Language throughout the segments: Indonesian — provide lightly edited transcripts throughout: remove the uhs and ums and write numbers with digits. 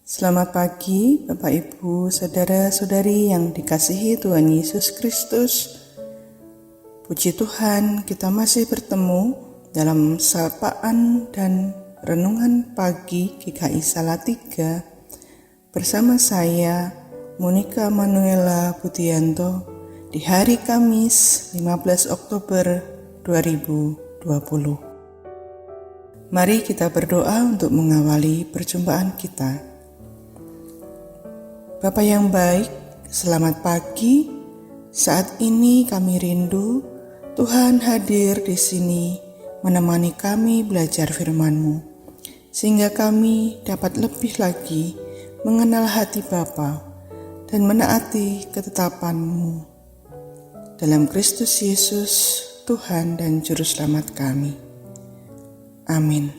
Selamat pagi Bapak Ibu, Saudara-saudari yang dikasihi Tuhan Yesus Kristus. Puji Tuhan, kita masih bertemu dalam sapaan dan renungan pagi GKI Salatiga bersama saya Monica Manuela Budianto di hari Kamis 15 Oktober 2020. Mari kita berdoa untuk mengawali perjumpaan kita. Bapa yang baik, selamat pagi. Saat ini kami rindu Tuhan hadir di sini menemani kami belajar firman-Mu, sehingga kami dapat lebih lagi mengenal hati Bapa dan menaati ketetapan-Mu. Dalam Kristus Yesus, Tuhan dan Juru Selamat kami. Amin.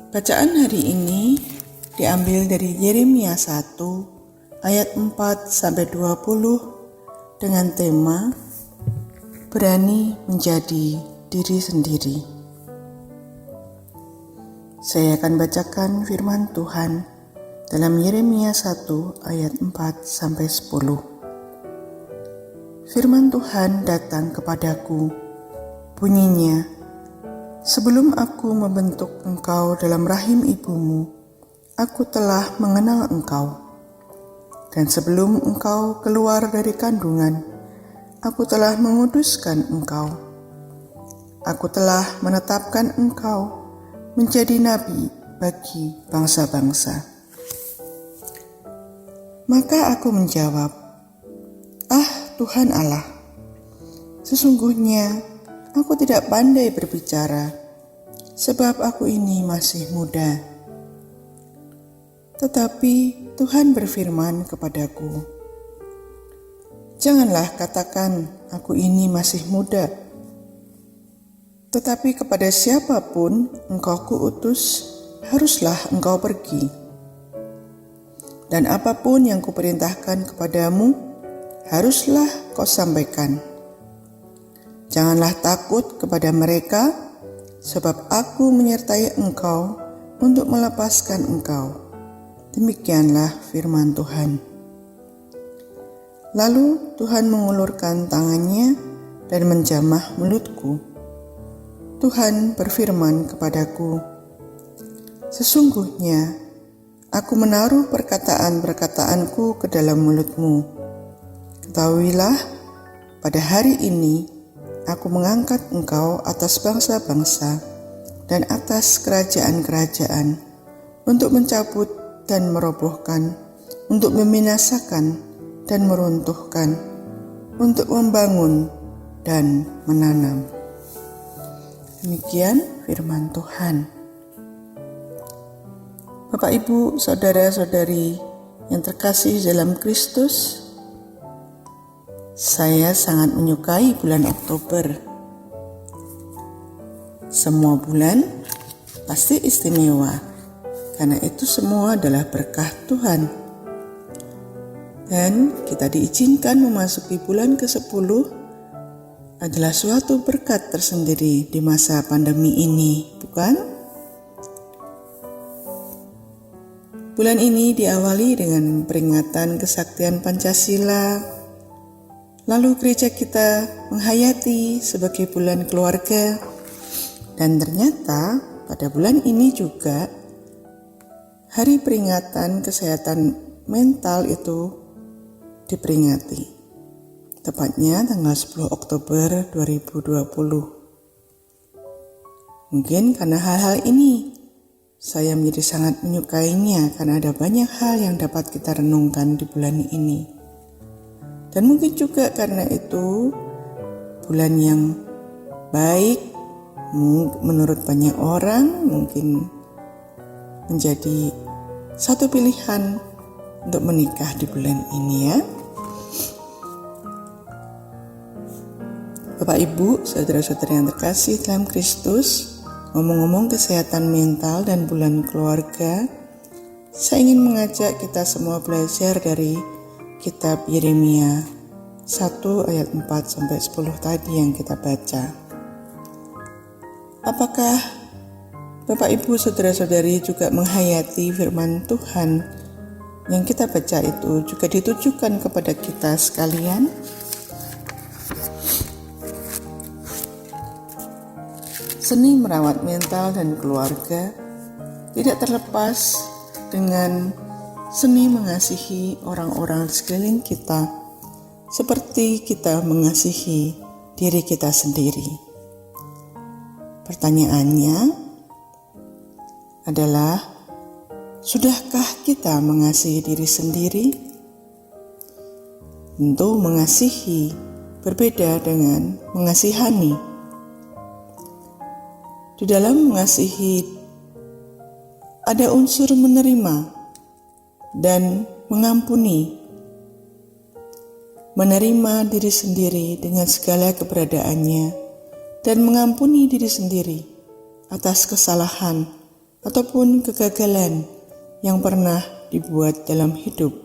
Bacaan hari ini diambil dari Yeremia 1 ayat 4-20 dengan tema berani menjadi diri sendiri. Saya akan bacakan firman Tuhan dalam Yeremia 1 ayat 4-10. Firman Tuhan datang kepadaku, bunyinya, sebelum aku membentuk engkau dalam rahim ibumu, aku telah mengenal engkau, dan sebelum engkau keluar dari kandungan, aku telah menguduskan engkau. Aku telah menetapkan engkau menjadi nabi bagi bangsa-bangsa. Maka aku menjawab, Tuhan Allah, sesungguhnya aku tidak pandai berbicara, sebab aku ini masih muda. Tetapi Tuhan berfirman kepadaku, janganlah katakan aku ini masih muda, tetapi kepada siapapun engkau kuutus, haruslah engkau pergi. Dan apapun yang kuperintahkan kepadamu, haruslah kau sampaikan. Janganlah takut kepada mereka, sebab aku menyertai engkau untuk melepaskan engkau. Demikianlah firman Tuhan. Lalu Tuhan mengulurkan tangannya dan menjamah mulutku. Tuhan berfirman kepadaku, sesungguhnya aku menaruh perkataan-perkataanku ke dalam mulutmu. Ketahuilah, pada hari ini aku mengangkat engkau atas bangsa-bangsa dan atas kerajaan-kerajaan untuk mencabut dan merobohkan, untuk membinasakan dan meruntuhkan, untuk membangun dan menanam. Demikian firman Tuhan. Bapak, Ibu, Saudara-saudari yang terkasih dalam Kristus, saya sangat menyukai bulan Oktober. Semua bulan pasti istimewa, karena itu semua adalah berkah Tuhan. Dan kita diizinkan memasuki bulan ke-10 adalah suatu berkat tersendiri di masa pandemi ini, bukan? Bulan ini diawali dengan peringatan kesaktian Pancasila. Lalu gereja kita menghayati sebagai bulan keluarga. Dan ternyata pada bulan ini juga Hari peringatan kesehatan mental itu diperingati, tepatnya tanggal 10 Oktober 2020. Mungkin karena hal-hal ini, saya menjadi sangat menyukainya karena ada banyak hal yang dapat kita renungkan di bulan ini. Dan mungkin juga karena itu bulan yang baik, menurut banyak orang mungkin menjadi satu pilihan untuk menikah di bulan ini ya. Bapak, Ibu, Saudara-saudari yang terkasih dalam Kristus, ngomong-ngomong kesehatan mental dan bulan keluarga, saya ingin mengajak kita semua belajar dari kitab Yeremia 1 ayat 4-10 tadi yang kita baca. Apakah Bapak, Ibu, saudara-saudari juga menghayati firman Tuhan yang kita baca itu juga ditujukan kepada kita sekalian. Seni merawat mental dan keluarga tidak terlepas dengan seni mengasihi orang-orang di sekeliling kita seperti kita mengasihi diri kita sendiri. Pertanyaannya adalah, sudahkah kita mengasihi diri sendiri? Tentu mengasihi berbeda dengan mengasihani. Di dalam mengasihi ada unsur menerima dan mengampuni. Menerima diri sendiri dengan segala keberadaannya dan mengampuni diri sendiri atas kesalahan ataupun kegagalan yang pernah dibuat dalam hidup.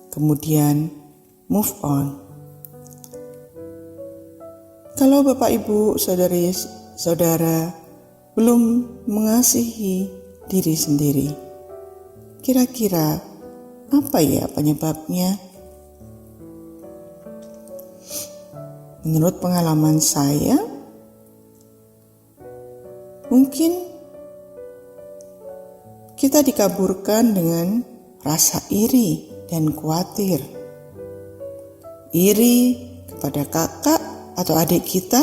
Kemudian move on. Kalau Bapak, Ibu, saudara belum mengasihi diri sendiri, kira-kira apa ya penyebabnya? Menurut pengalaman saya, mungkin kita dikaburkan dengan rasa iri dan khawatir. Iri kepada kakak atau adik kita,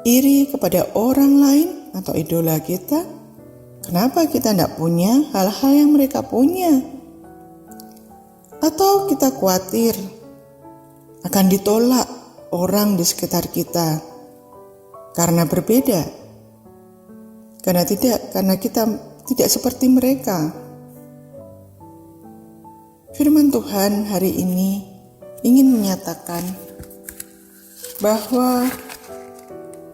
iri kepada orang lain atau idola kita. Kenapa kita tidak punya hal-hal yang mereka punya? Atau kita khawatir akan ditolak orang di sekitar kita karena berbeda, karena kita tidak seperti mereka. Firman Tuhan hari ini ingin menyatakan bahwa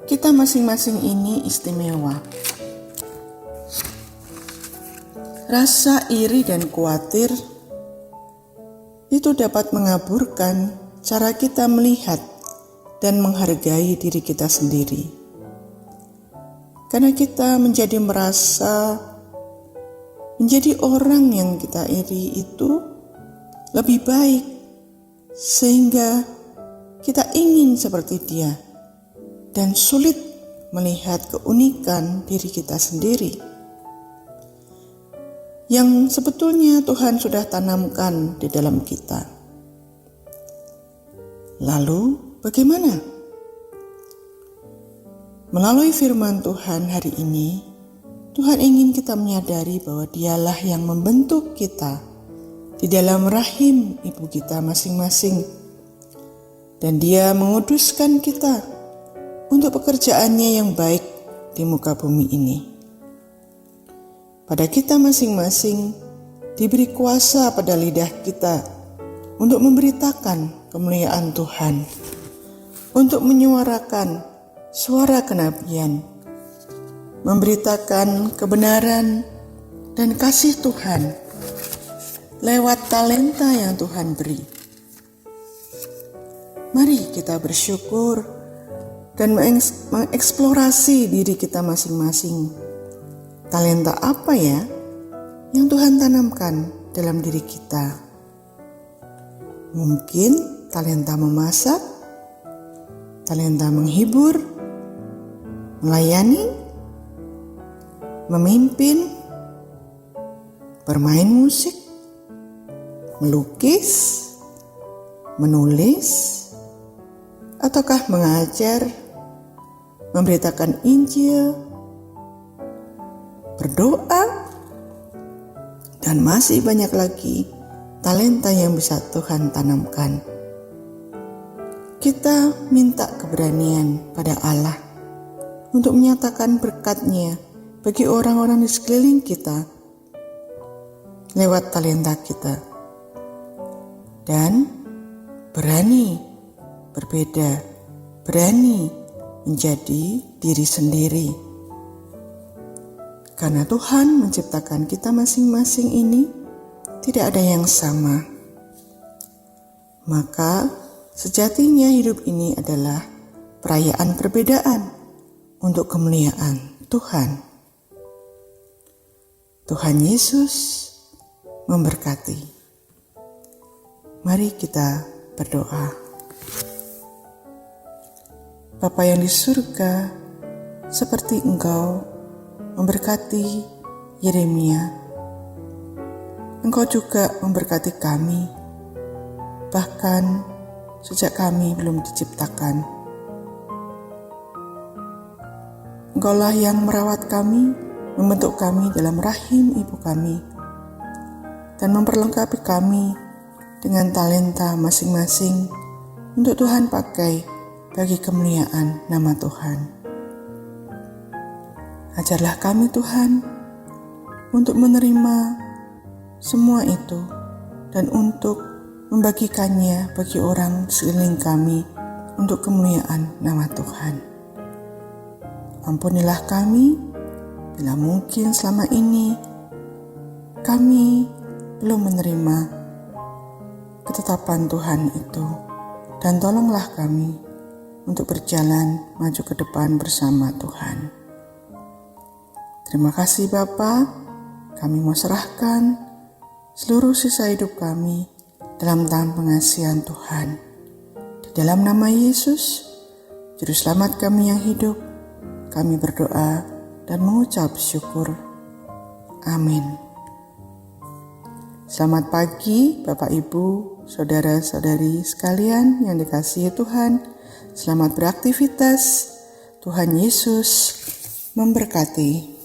kita masing-masing ini istimewa. Rasa iri dan khawatir itu dapat mengaburkan cara kita melihat dan menghargai diri kita sendiri. Karena kita merasa menjadi orang yang kita iri itu lebih baik, sehingga kita ingin seperti dia dan sulit melihat keunikan diri kita sendiri yang sebetulnya Tuhan sudah tanamkan di dalam kita. Lalu bagaimana? Melalui firman Tuhan hari ini, Tuhan ingin kita menyadari bahwa Dialah yang membentuk kita di dalam rahim ibu kita masing-masing, dan Dia menguduskan kita untuk pekerjaannya yang baik di muka bumi ini. Pada kita masing-masing diberi kuasa pada lidah kita untuk memberitakan kemuliaan Tuhan, untuk menyuarakan suara kenabian, memberitakan kebenaran dan kasih Tuhan lewat talenta yang Tuhan beri. Mari kita bersyukur dan mengeksplorasi diri kita masing-masing. Talenta apa ya yang Tuhan tanamkan dalam diri kita? Mungkin talenta memasak, talenta menghibur, melayani, memimpin, bermain musik, melukis, menulis, ataukah mengajar, memberitakan Injil, berdoa, dan masih banyak lagi talenta yang bisa Tuhan tanamkan. Kita minta keberanian pada Allah untuk menyatakan berkat-Nya bagi orang-orang di sekeliling kita lewat talenta kita, dan berani berbeda, berani menjadi diri sendiri. Karena Tuhan menciptakan kita masing-masing ini tidak ada yang sama. Maka sejatinya hidup ini adalah perayaan perbedaan untuk kemuliaan Tuhan. Tuhan Yesus memberkati. Mari kita berdoa. Bapa yang di surga, seperti Engkau memberkati Yeremia, Engkau juga memberkati kami, bahkan sejak kami belum diciptakan. Engkaulah yang merawat kami, membentuk kami dalam rahim ibu kami, dan memperlengkapi kami dengan talenta masing-masing untuk Tuhan pakai bagi kemuliaan nama Tuhan. Ajarlah kami Tuhan untuk menerima semua itu dan untuk membagikannya bagi orang sekeliling kami untuk kemuliaan nama Tuhan. Ampunilah kami bila mungkin selama ini kami belum menerima ketetapan Tuhan itu, dan tolonglah kami untuk berjalan maju ke depan bersama Tuhan. Terima kasih Bapa, kami mau serahkan seluruh sisa hidup kami dalam tangan pengasihan Tuhan. Di dalam nama Yesus, Juru Selamat kami yang hidup, kami berdoa dan mengucap syukur. Amin. Selamat pagi Bapak Ibu, saudara-saudari sekalian yang dikasihi Tuhan. Selamat beraktivitas. Tuhan Yesus memberkati.